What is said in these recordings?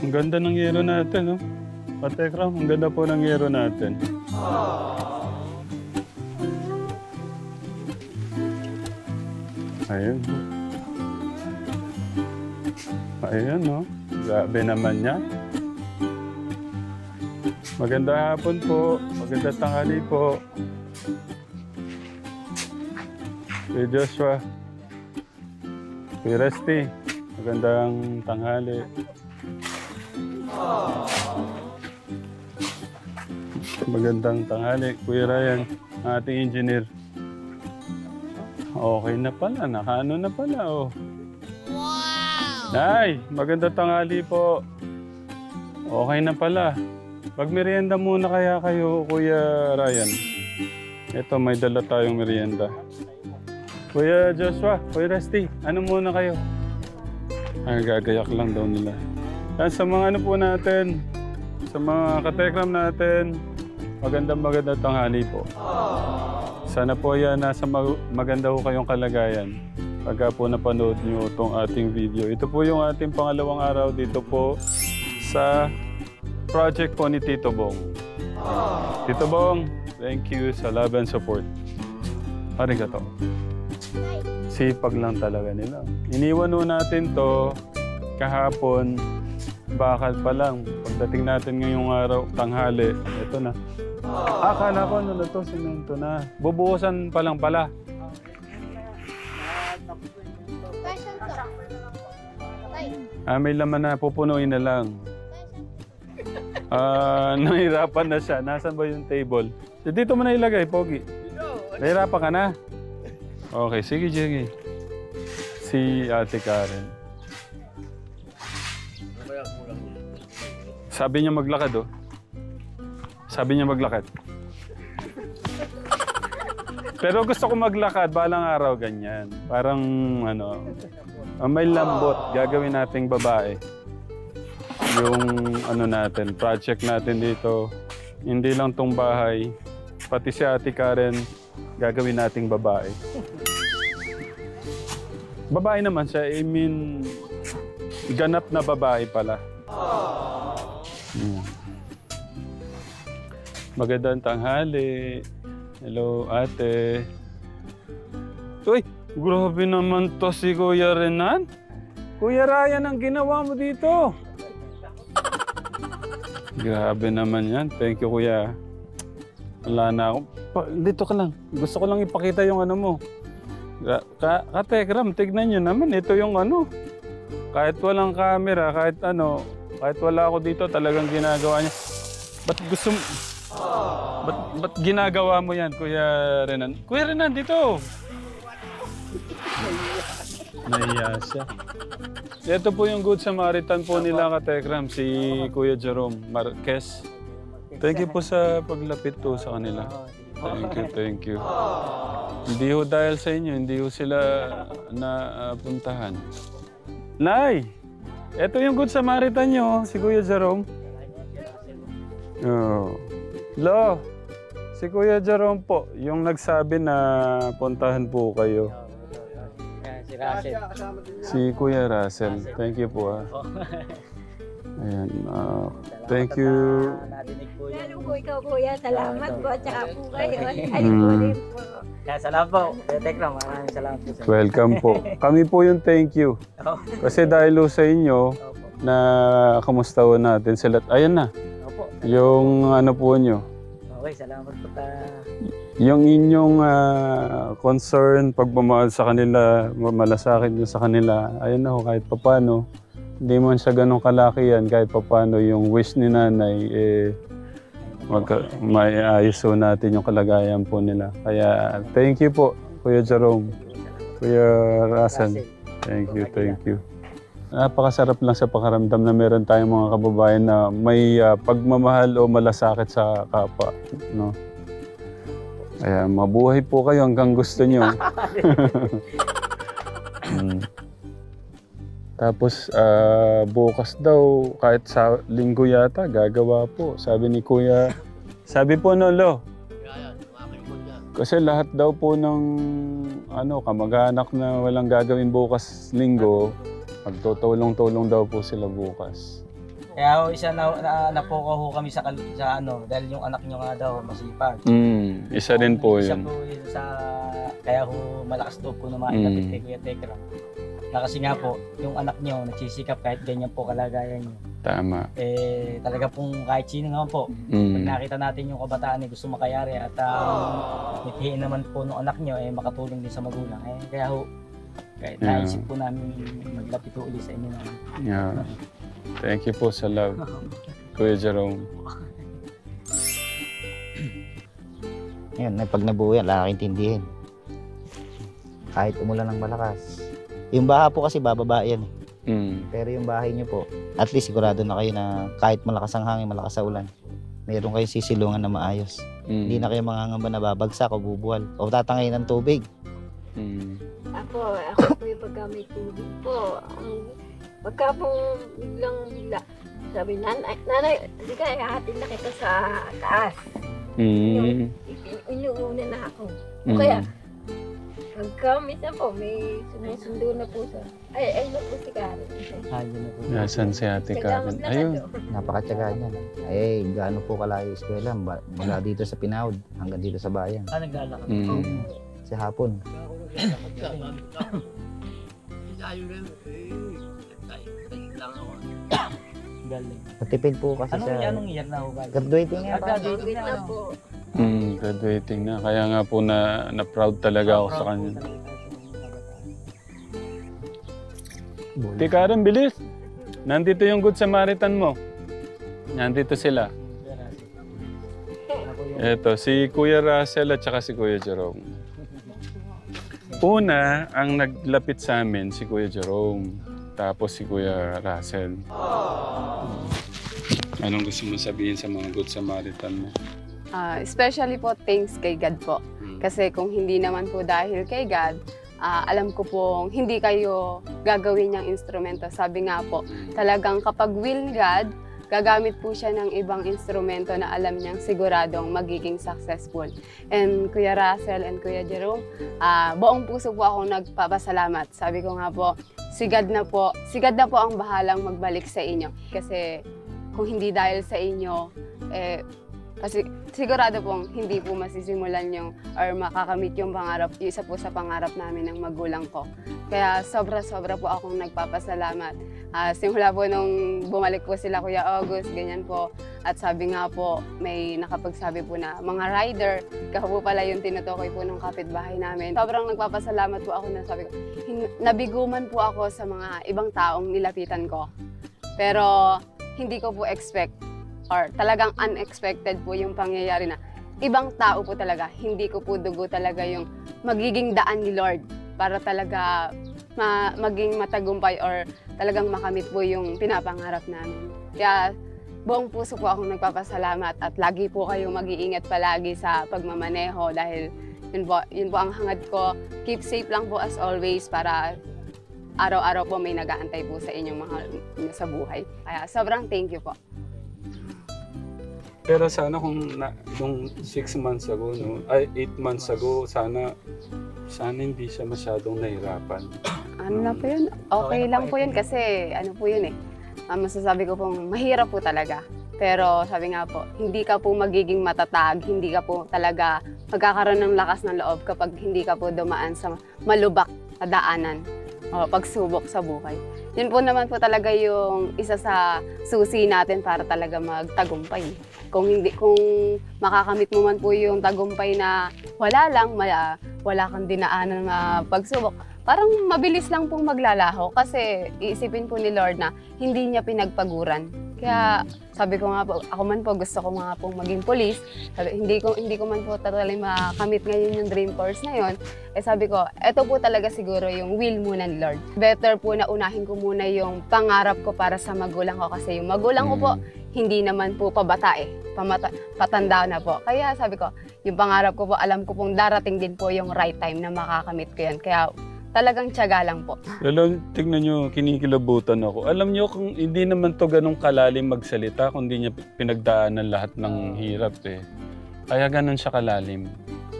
Ang ganda ng yero natin, no? Katekram, ang ganda po ng yero natin. Ayun. Ayun, no? Grabe naman yan. Magandang hapon po. Magandang tanghali po. Kuya Joshua. Kuya Rusty. Magandang tanghali. Magandang tanghali. Kuya Ryan, ang ating engineer. Okay na pala. Nakaano na pala, oh. Wow! Nay, magandang tanghali po. Okay na pala. Magmerienda muna kaya kayo, Kuya Ryan. Ito, may dala tayong merienda. Kuya Joshua, Kuya Rusty, ano muna kayo? Ay, gagayak lang daw nila. Yan, sa mga ano po natin, sa mga katekram natin, magandang tanghali po. Sana po yan, nasa maganda po kayong kalagayan pagka po napanood nyo itong ating video. Ito po yung ating pangalawang araw dito po sa project po ni Tito Bong. Tito Bong, thank you sa love and support. Arigato. Sipag lang talaga nila. Iniwan nun natin to kahapon, bakal pa lang. Pagdating natin ngayong araw, tanghali, ito na. Akala ko ano na to, semento na. Bubuhusan pa lang pala. May laman na, pupunuin na lang. Nahirapan na siya. Nasaan ba yung table? Dito mo na ilagay, Pogi. Nahirapan ka na? Okay, sige, sige. Si Ate Karen. Sabi niya maglakad, oh. Sabi niya maglakad. Pero gusto ko maglakad, balang araw ganyan. Parang, ano, may lambot. Gagawin nating babae. Yung ano natin, project natin dito, hindi lang tong bahay, pati si Ate Karen, gagawin nating babae. Babae naman siya, I mean, ganap na babae pala. Magandang tanghali. Hello, ate. Uy, grabe naman to si Kuya Renan. Kuya Ryan, ang ginawa mo dito. Grabe naman yan. Thank you, Kuya. Wala na ako. Dito ka lang. Gusto ko lang ipakita yung ano mo. Katekram, tignan nyo naman. Ito yung ano. Kahit walang camera, kahit ano, kahit wala ako dito, talagang ginagawa niya. Ba't gusto mo... Ba't ginagawa mo yan, Kuya Renan? Kuya Renan, dito! Nahiya siya. Ito po yung Good Samaritan po nila, Katekram, si Kuya Jerome Marquez. Thank you po sa paglapit to sa kanila. Thank you. Hindi ho dahil sa inyo, hindi ho sila napuntahan. Nay! Ito yung Good Samaritan nyo, si Kuya Jerome. Oh. Lo, si Kuya Jerome po, yung nagsabi na puntahan po kayo. Si Russell. Si Kuya Russell. Thank you po. Ayan. Thank you. Nadinig po yun. Lalo po ikaw, Kuya. Salamat po. At saka po kayo. Ay po rin po. Kaya salamat po. Tekram, maraming salamat po. Welcome po. Kami po yung thank you. Kasi dahil ho sa inyo, na kamusta ho natin sila. Ayan na. Opo. Yung ano po nyo. Okay, salamat po ta. Yung inyong concern, pagmamahal sa kanila, malasakit nyo sa kanila, ayun na ho, kahit papano. Hindi man siya ganun kalaki yan, kahit papano yung wish ni nanay, maiayos ho natin yung kalagayan po nila. Kaya thank you po, Kuya Jerome, Kuya Russell. Thank you. Napakasarap lang sa pakaramdam na meron tayong mga kababayan na may pagmamahal o malasakit sa kapwa, no? Kaya mabuhay po kayo hanggang gusto nyo. Tapos bukas daw, kahit sa linggo yata, gagawa po. Sabi ni Kuya, sabi po Nolo. Kasi lahat daw po ng kamag-anak na walang gagawin bukas linggo, magtutulong-tulong daw po sila bukas. Kaya ho, isa napukaw ho kami sa ano, dahil yung anak nyo nga daw masipag. Isa rin po Isa yun. po yun kaya ho malakas loob po na mailapit kay Kuya Tekram. Na kasi nga po, yung anak nyo nagsisikap kahit ganyan po kalagayan nyo. Tama. Talaga pong kahit sino naman po, pag nakita natin yung kabataan gusto makayari at nitihin naman po ng anak nyo makatulong din sa magulang. Kaya ho, kahit naisip po namin maglapit ulit sa inyo naman. Yeah. Thank you po sa love, Kuya Jerome. Yan, pag nabuo yan, nakakaintindihin. Kahit umulan ng malakas. Yung baha po kasi bababa yan. Pero yung bahay nyo po, at least sigurado na kayo na kahit malakas ang hangin, malakas sa ulan, mayroon kayong sisilungan na maayos. Hindi na kayo mangangamba na babagsak o bubuwal o tatangay ng tubig. Ako po yung pagka may tubig po. Pagka po bigla, sabi, nanay, hindi ka, ihahatid na kita sa taas. Inuuna na ako. O kaya, pagka minsan po, may sumusundo na po sa, ay na po si Karen. Nasaan si Ate Karen? Ayun. Napakatyaga niyan. Eh, gaano po kalayo yung eskwela, mula dito sa Pinawd hanggang dito sa bayan. Naglalakad. Sa hapon. Galing. Matipid po kasi Anong year na ho ba? graduating nga pa. Graduate na po. Graduating na. Kaya nga po na proud talaga ako sa kanya. Ate Karen, bilis! Nandito yung Good Samaritan mo. Nandito sila. Eto, si Kuya Russell at saka si Kuya Jerome. Una, ang naglapit sa amin si Kuya Jerome. Tapos si Kuya Russell. Anong gusto mo sabihin sa mga Good Samaritan mo? Especially po, thanks kay God po. Kasi kung hindi naman po dahil kay God, alam ko pong hindi kayo gagawin niyang instrumento. Sabi nga po, talagang kapag will ni God, gagamit po siya ng ibang instrumento na alam niyang siguradong magiging successful. And Kuya Russell and Kuya Jerome, buong puso po akong nagpapasalamat. Sabi ko nga po, si God na po ang bahalang magbalik sa inyo. Kasi kung hindi dahil sa inyo, kasi sigurado pong hindi po masisimulan yung or makakamit yung pangarap, yung isa po sa pangarap namin ng magulang ko. Kaya sobra-sobra po akong nagpapasalamat. Simula po nung bumalik po sila Kuya August, ganyan po. At sabi nga po, may nakapagsabi po na mga rider, ako po pala yung tinutukoy po ng kapitbahay namin. Sobrang nagpapasalamat po ako na sabi ko, nabiguman po ako sa mga ibang taong nilapitan ko. Pero hindi ko po expect or talagang unexpected po yung pangyayari na ibang tao po talaga, hindi ko po dugo talaga yung magiging daan ni Lord para talaga maging matagumpay or talagang makamit po yung pinapangarap namin. Kaya buong puso po akong nagpapasalamat at lagi po kayong mag-iingat palagi sa pagmamaneho dahil yun po ang hangad ko. Keep safe lang po as always para araw-araw po may nag-aantay po sa inyong mga sa buhay. Kaya sobrang thank you po. Pero sana kung 6 months ago, no? Ay 8 months ago, sana hindi siya masyadong nahirapan. Ano na po yun? Okay lang po yun kasi ano po yun masasabi ko pong mahirap po talaga. Pero sabi nga po, hindi ka po magiging matatag, hindi ka po talaga magkakaroon ng lakas ng loob kapag hindi ka po dumaan sa malubak na daanan o pagsubok sa buhay. Yun po naman po talaga yung isa sa susi natin para talaga magtagumpay. Kung makakamit mo man po yung tagumpay na wala kang dinaanan na pagsubok, parang mabilis lang pong maglalaho kasi iisipin po ni Lord na hindi niya pinagpaguran. Kaya sabi ko nga po, ako man po gusto ko nga pong maging police. Hindi ko man po totally makamit ngayon yung dream course na yun. Sabi ko, eto po talaga siguro yung will muna ni Lord. Better po na unahin ko muna yung pangarap ko para sa magulang ko kasi yung magulang ko po, hindi naman po pabata patanda na po. Kaya sabi ko, yung pangarap ko po, alam ko pong darating din po yung right time na makakamit ko yan. Kaya talagang tiyaga lang po. Lalo, tignan nyo, kinikilabutan ako. Alam nyo, kung hindi naman to ganun kalalim magsalita, kung hindi niya pinagdaanan lahat ng hirap Kaya ganun siya kalalim.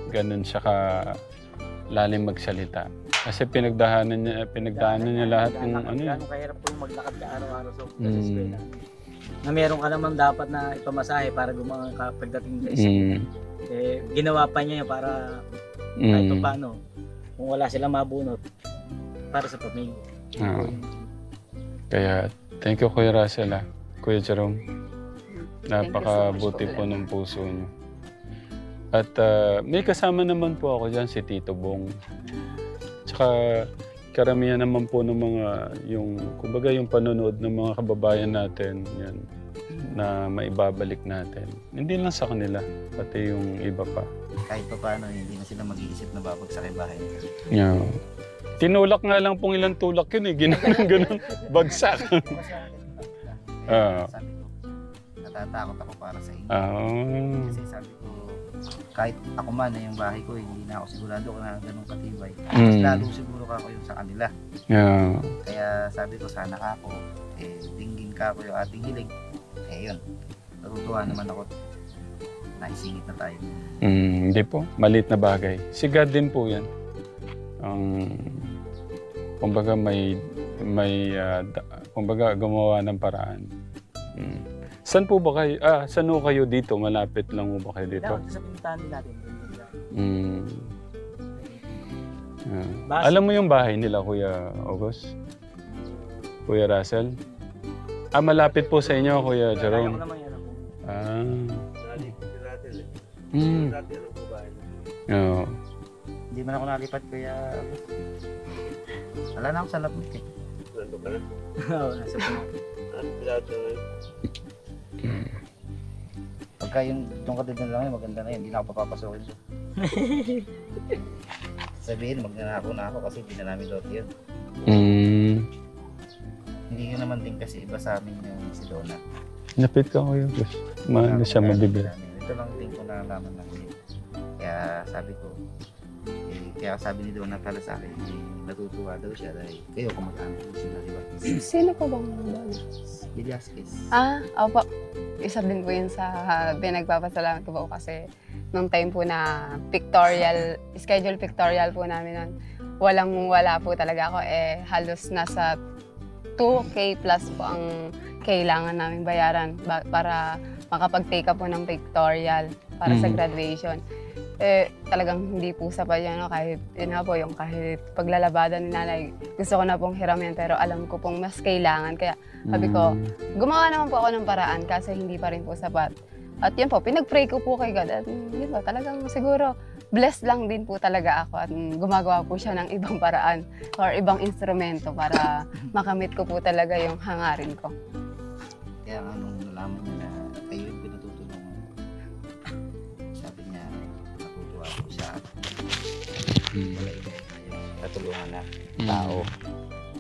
Ganun siya kalalim magsalita. Kasi pinagdaanan niya lahat ng ano. Gano'ng kahirap po yung maglakad ka araw-araw sa eskwela. na meron ka naman dapat na ipamasahe para gumawa ka pagdating sa school. Eh, ginawa pa niya yun para kahit pa paano, kung wala silang mabunot, para sa pamilya. Oo. Kaya, thank you Kuya Russell Kuya Jerome. Napakabuti po ng puso niyo. At may kasama naman po ako dyan, si Tito Bong. Tsaka karamihan naman po ng mga, kumbaga yung panonood ng mga kababayan natin, yan, na maibabalik natin. Hindi lang sa kanila, pati yung iba pa. Kahit pa paano, hindi na sila mag-iisip na babagsak yung bahay nila. Yeah. Tinulak nga lang pong ilang tulak yun ganun, bagsak. Sabi ko, natatakot ako para sa inyo. Kasi sabi ko, kahit ako man na yung bahay ko, hindi na ako sigurado kung na ganun katibay. Mas lalo siguro ka ako yung sa kanila. Yeah. Kaya sabi ko, sana ako, dinggin ka ako yung ating hiling. Yun, natutuwa naman ako. Naisingit na tayo. Hindi po, maliit na bagay. Si God din po yan. Kumbaga kumbaga gumawa ng paraan. Saan po ba kayo? Saan po kayo dito? Malapit lang po ba kayo dito? Sa pinuntahan din natin. Alam mo yung bahay nila, Kuya August? Kuya Russell? Malapit po sa inyo, Kuya Jerome. Oo. Hindi man ako nalipat, Kuya. Wala na ako sa lapit eh. Oo, nasa Pagka yung katid na lang yun, maganda na yun. Hindi na ako papapasokin doon. Sabihin, magnanako na ako kasi hindi na namin lote yun. Hindi ko naman din kasi iba sa amin yung si Donna. Napit ka, Kuya August. Maano siya mabibig. Ito lang din ko nalaman lang yun. Kaya sabi ko, kaya sabi ni Donna pala sa akin, natutuwa daw siya dahil kayo kumag-anak ko sila, di ba? Sino po bang doon? Villasquez. Opo. Isa din po yun sa pinagpapasalamat ko po kasi nung time po na schedule pictorial po namin nun, wala po talaga ako. Halos nasa 2K plus po ang kailangan namin bayaran para makapag-take up po ng pictorial para sa graduation. Talagang hindi po sapat yan, kahit yun nga po, yung kahit paglalabada ni nanay, gusto ko na pong hiramin pero alam ko pong mas kailangan. Kaya sabi ko, gumawa naman po ako ng paraan kasi hindi pa rin po sapat. At yun po, pinag-pray ko po kay God. At yun po, talagang siguro blessed lang din po talaga ako at gumagawa po siya ng ibang paraan or ibang instrumento para makamit ko po talaga yung hangarin ko. Kaya nga nung nalaman niya na kayo yung pinatutulungan, sabi niya, natutuwa po siya. Wala iba yung natulungan na tao.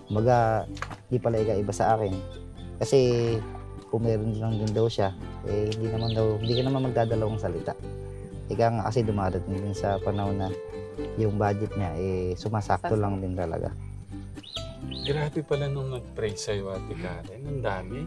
Kumbaga, di pala iba sa akin. Kasi kung meron lang din daw siya, hindi ka naman magdadalawang salita. Ika nga kasi dumadating din sa panahon na yung budget niya, sumasakto lang din talaga. Grabe pala nung nag-pray sa'yo, Ate Karen. Ang dami.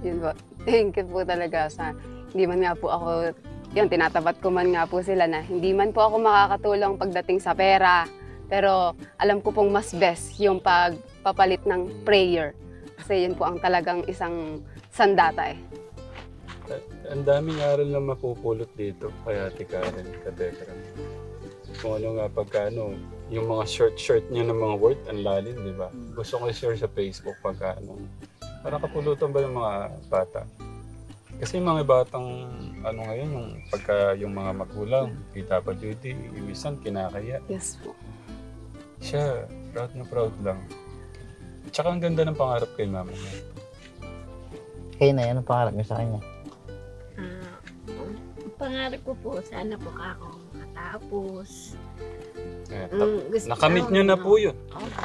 Yun po. Thank you po talaga sa hindi man nga po ako, yun, tinatapat ko man nga po sila na hindi man po ako makakatulong pagdating sa pera. Pero alam ko pong mas best yung pagpapalit ng prayer. Kasi yun po ang talagang isang sandata Ang daming aral na mapupulot dito kay Ate Karen, Katekram. Kung ano nga pagkano, yung mga short niya ng mga word, ang lalim, di ba? Gusto ko i-share sa Facebook pagkano. Para kapulutan ba ng mga bata? Kasi yung mga batang, ngayon, yung mga magulang, PWD, minsan kinakaya. Yes po. Siya, proud na proud lang. Tsaka ang ganda ng pangarap kay mama niya. Kayo na, anong pangarap niyo sa kanya? Pangarap ko po, sana po ako makatapos. Nakamit niyo na po yun. Opo.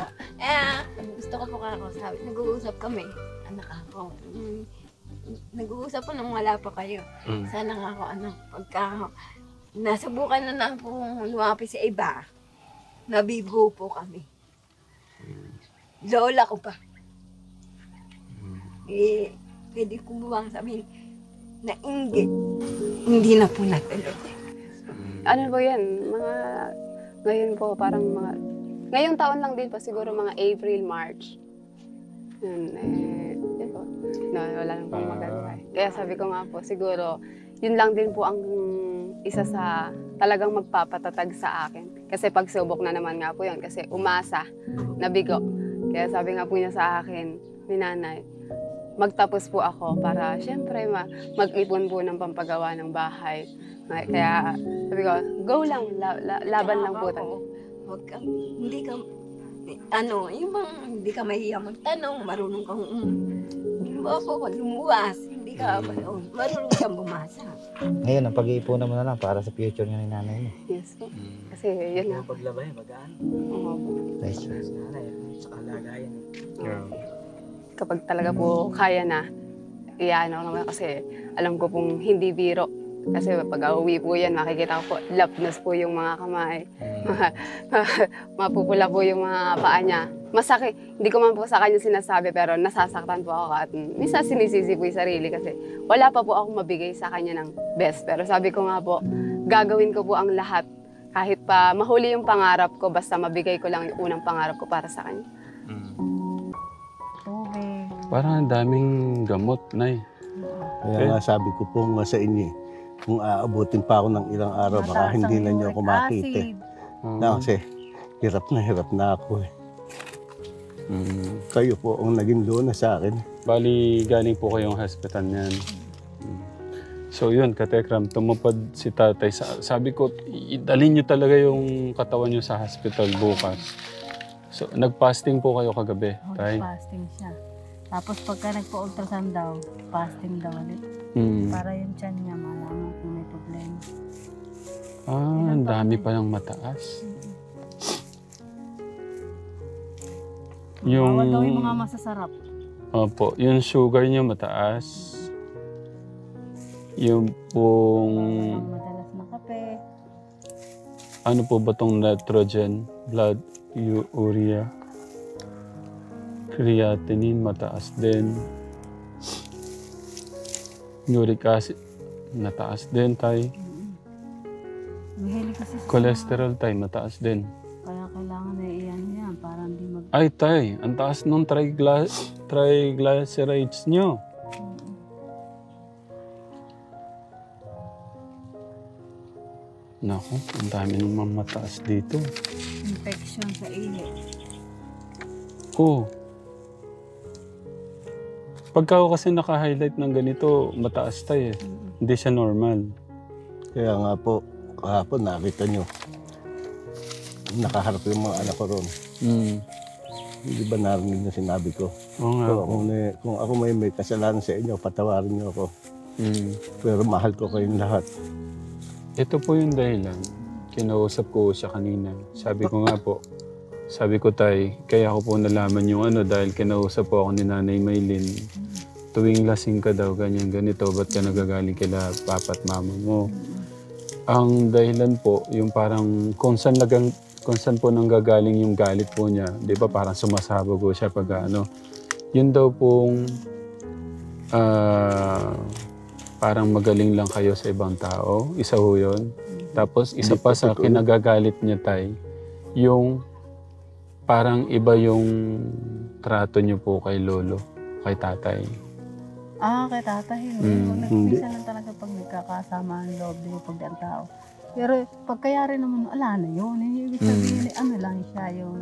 Gusto ko po ako, sabi, nag-uusap kami, anak ako. Nag-uusap po nung wala pa kayo. Sana nga ako, pagka nasubukan na po lumapit sa iba, nabigo po kami. Lola ko pa. Pwede ko buwang sabihin, nainggit. Hindi na po natuloy. Ano po yan? Ngayon po, ngayong taon lang din po, siguro mga April, March. Yun po. No, wala lang pong magagawa. Kaya sabi ko nga po, siguro, yun lang din po ang isa sa talagang magpapatatag sa akin. Kasi pagsubok na naman nga po yun, kasi umasa, nabigo. Kaya sabi nga po niya sa akin, ni nanay, magtapos po ako para syempre mag-ipon po ng pampagawa ng bahay. Kaya sabi ko, go lang, laban lang po tayo. Huwag kang, hindi ka, yung bang hindi ka mahiya magtanong, marunong kang, pag lumuwas, hindi ka, marunong kang bumasa. Ngayon, ang pag-iipunan mo na lang para sa future niya ni nanay mo. Yes po. Kasi yun nga. Paglabay, magaan. Oo po. Nice. Sa nanay, sa kalagayan. Kapag talaga po kaya na, iyan ako naman kasi alam ko pong hindi biro. Kasi pag uwi po yan, makikita ko po, lapnos po yung mga kamay. Mapupula po yung mga paa niya. Masakit, hindi ko man po sa kanya sinasabi pero nasasaktan po ako at minsan sinisisi po yung sarili kasi wala pa po akong mabigay sa kanya ng best. Pero sabi ko nga po, gagawin ko po ang lahat kahit pa mahuli yung pangarap ko basta mabigay ko lang yung unang pangarap ko para sa kanya. Tubig. Parang ang daming gamot, Nay. Kaya nga sabi ko po nga sa inyo, kung aabutin pa ako ng ilang araw, baka hindi na niyo ako makita. Kasi hirap na ako eh. Kayo po ang naging luna sa akin. Bali, galing po kayong hospital niyan. So yun, Katekram, tumupad si tatay. Sabi ko, idalhin niyo talaga yung katawan niyo sa hospital bukas. So, nag-fasting po kayo kagabi, tay? Fasting siya. Tapos pagka nagpa-ultrasound daw, fasting daw ulit. Para yung tiyan niya malaman kung may problema. Ang dami pa yung mataas. Bawal daw yung mga masasarap. Opo, yung sugar niya mataas. Yung pong... Madalas na kape. Ano po ba tong nitrogen? Blood, urea. Creatinine, mataas din. Uric acid, mataas din, tay. Mahilig kasi sa... Cholesterol, tay, mataas din. Kaya kailangan na iyan yan para hindi mag... Ay, tay, ang taas nung triglycerides nyo. Naku, ang dami naman mataas dito. Infection sa ihi. Oh. Pagka ako kasi naka-highlight ng ganito, mataas tayo eh. Hindi siya normal. Kaya nga po, kahapon nakita nyo, nakaharap yung mga anak ko ron. Hindi ba narinig na sinabi ko? Oo nga. So, kung ako may kasalanan sa inyo, patawarin niyo ako. Pero mahal ko kayong lahat. Ito po yung dahilan. Kinausap ko siya kanina. Sabi ko nga po, sabi ko, tay, kaya ko po nalaman yung dahil kinausap po ako ni Nanay Maylin. Tuwing lasing ka daw, ganyan, ganito, ba't ka nagagaling kila papa at mama mo? Ang dahilan po, yung parang kung saan po nanggagaling yung galit po niya, di ba parang sumasabog po siya pag yun daw pong parang magaling lang kayo sa ibang tao, isa ho yun. Tapos isa pa sa kinagagalit niya, tay, yung parang iba yung trato niyo po kay lolo, kay tatay. Kay tatay, hindi. Minsan lang talaga pag nagkakasama ang loob din pag ang tao. Pero pagkayari naman, ala na yun. Ibig sabihin, lang siya yung...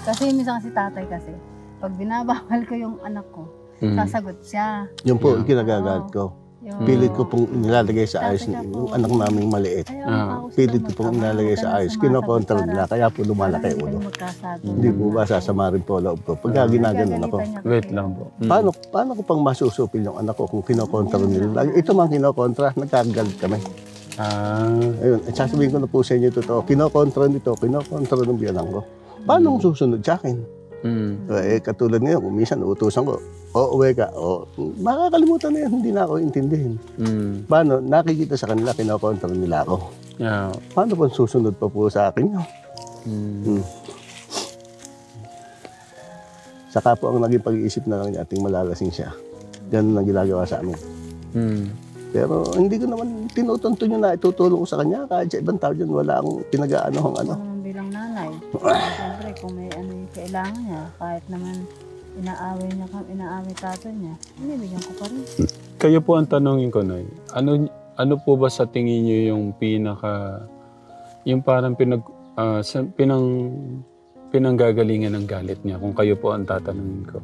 Kasi minsan kasi tatay kasi, pag binabawal ko yung anak ko, sasagot siya. Yun po, kinagagalit ko. Pilit ko pong nilalagay sa ayos yung anak naming maliit. Pilit ko pong nilalagay sa ayos. Kinokontrol nila, kaya po lumalaki ulo. Hindi po ba sasama rin po loob ko? Pagka ginaganon ako. Wait lang po. Paano ko pang masusupil yung anak ko kung kinokontrol nila? Ito man kinokontra, nagkagalit kami. Ayun, sasabihin ko na po sa inyo totoo. Kinokontra nito, kinokontra ng biyanan ko. Paano kung susunod sa akin? Katulad ngayon, kung minsan utusan ko, uwi ka, makakalimutan na yan, hindi na ako intindihin. Paano? Nakikita sa kanila, kinokontra nila ako. Yeah. Paano pang susunod pa po sa akin yun? Saka po ang naging pag-iisip na lang niya, ating malalasing siya. Ganun ang ginagawa sa amin. Pero hindi ko naman tinutunto niyo na itutulong ko sa kanya. Kahit sa ibang tao dyan, wala akong pinag-aanohang Bilang nanay, siyempre kung may yung kailangan niya, kahit naman inaaway tatay niya, binibigyan ko pa rin. Kayo po ang tanongin ko, Nay. Ano po ba sa tingin niyo yung yung parang pinanggagalingan ng galit niya kung kayo po ang tatanungin ko?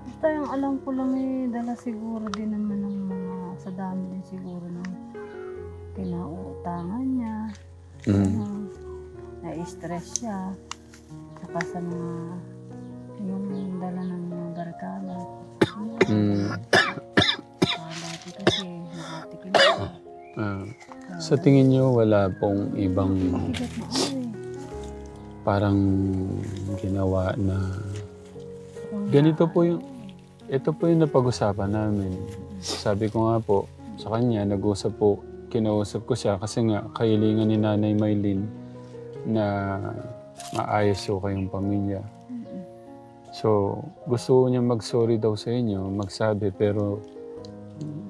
Basta yung alam ko lang dala siguro din naman ng mga sa dami din siguro ng pinauutangan niya. Na-stress siya. Saka sa mga yung dala ng mga barkada. Dati kasi nakatikin siya. Sa tingin niyo wala pong ibang parang ginawa na ganito po ito po yung napag-usapan namin. Sabi ko nga po sa kanya, kinausap ko siya kasi nga kahilingan ni Nanay Maylin na maayos po kayong pamilya. So, gusto niya mag-sorry daw sa inyo, magsabi, pero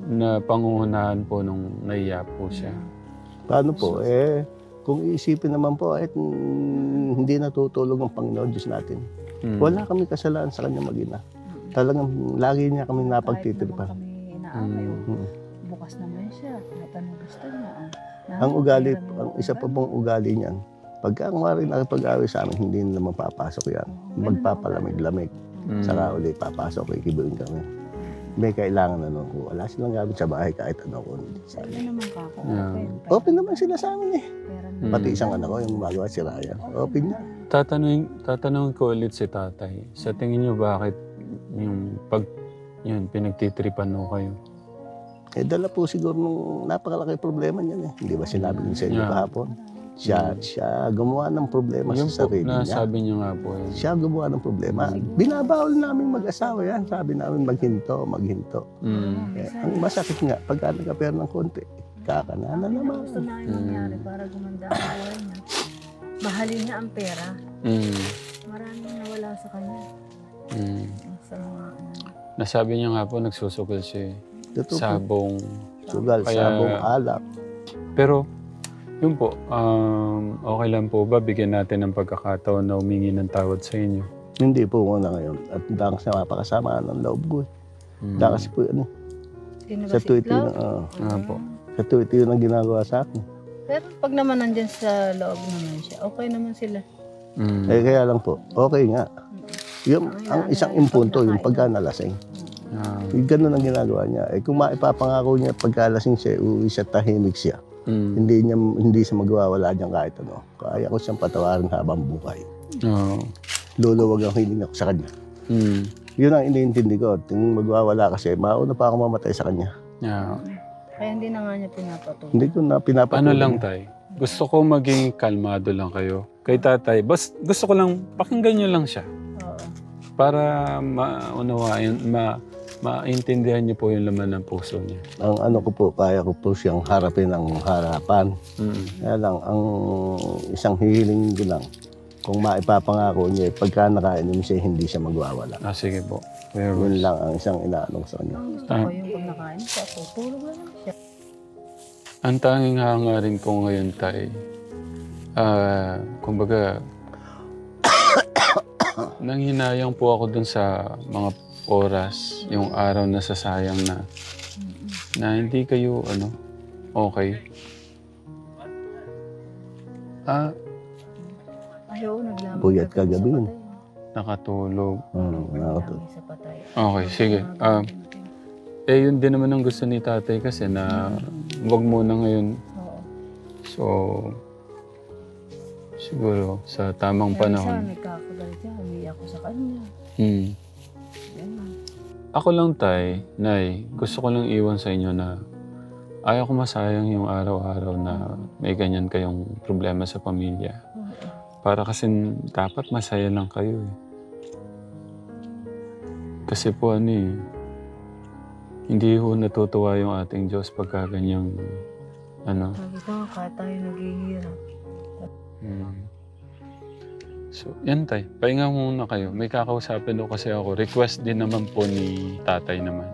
napangunahan po nung naiya po siya. Paano po? Kung iisipin naman po, hindi natutulog ang Panginoon Diyos natin. Wala kami kasalanan sa kanya mag-ina. Talagang lagi niya kami napagtitripan. Kami inaamay. Bukas naman siya. Kahit ano gusto niya. Ang ugali, ang isa pa pong ugali niyan, pagka kumari nakipag-away sa amin, hindi na mapapasok yan. Magpapalamig-lamig. Saka ulit papasok, ikibuin kami. May kailangan kung wala silang gamit sa bahay kahit ano ko. Sabi naman ka ako. Open naman sila sa amin Pati isang anak ko, yung magawa si Ryan. Open niya. Tatanungin ko ulit si tatay. Sa tingin niyo bakit pinagtitripan mo kayo? Dala po siguro nung napakalaki problema niyan Hindi ba sinabi niyo sa inyo kahapon? Siya gumawa ng problema sa sarili niya. Nasabi niyo nga po yun. Siya gumawa ng problema. Binabawal namin mag-asawa yan. Sabi namin maghinto. Ang masakit nga, pagka nagka-pera ng konti, kakana naman. Gusto na yung nangyari para gumanda ang buhay niya. Mahalin niya ang pera. Maraming nawala sa kanya. Sa mga Nasabi niya nga po, nagsusukol siya. Sabong. Sugal, sabong, alak. Pero, yun po, okay lang po ba bigyan natin ng pagkakataon na humingi ng tawad sa inyo? Hindi po muna ngayon. At dahil sa mapakasama ng loob ko. Dahil kasi po sa tuwiti sa tuwiti ang ginagawa sa akin. Pero pag naman nandyan sa loob naman siya, okay naman sila. Kaya lang po, okay nga. Yung, ang isang impunto, yung pagka nalasing. Ganun ang ginagawa niya. Kung maipapangako niya pagkalasing siya, uuwi siya, tahimik siya. Hindi siya magwawala dyan kahit ano. Kaya ko siyang patawarin habang buhay. Luluwag ang hiling ako sa kanya. Yun ang iniintindi ko. Kung magwawala kasi, mauna pa ako mamatay sa kanya. Kaya hindi na nga niya pinapatuloy. Hindi ko na pinapatuloy. Ano lang, Tay? Gusto ko maging kalmado lang kayo. Kay tatay, gusto ko lang, pakinggan nyo lang siya. Para maintindihan niyo po yung laman ng puso niya. Ang ano ko po, kaya ko po siyang harapin ng harapan. Kaya lang, ang isang hihiling ko lang, kung maipapangako niya, pagka nakainom siya, hindi siya magwawala. Sige po. Yun lang ang isang inaanong sa kanya. Ang gusto ko yung pag nakain siya, tutulog lang siya. Ang tanging hangarin ko ngayon, Tay, kumbaga, nanghinayang po ako dun sa mga oras, yung araw na sasayang na hindi kayo, okay. Ayaw, naglamang. Puyat kagabi. Nakatulog. Nakatulog. Sa patay. Okay, sige. Yun din naman ang gusto ni tatay kasi na wag muna ngayon. So, siguro sa tamang panahon. May kakagalit siya, umiyak ko sa kanya. Ako lang, Tay, Nay, gusto ko lang iwan sa inyo na ayaw ko masayang yung araw-araw na may ganyan kayong problema sa pamilya. Para kasi dapat masaya lang kayo Kasi po hindi ho natutuwa yung ating Diyos pagka ganyang Sabi ko, kahit tayo naghihirap. So, yan, Tay. Pahinga muna kayo. May kakausapin daw kasi ako. Request din naman po ni tatay naman.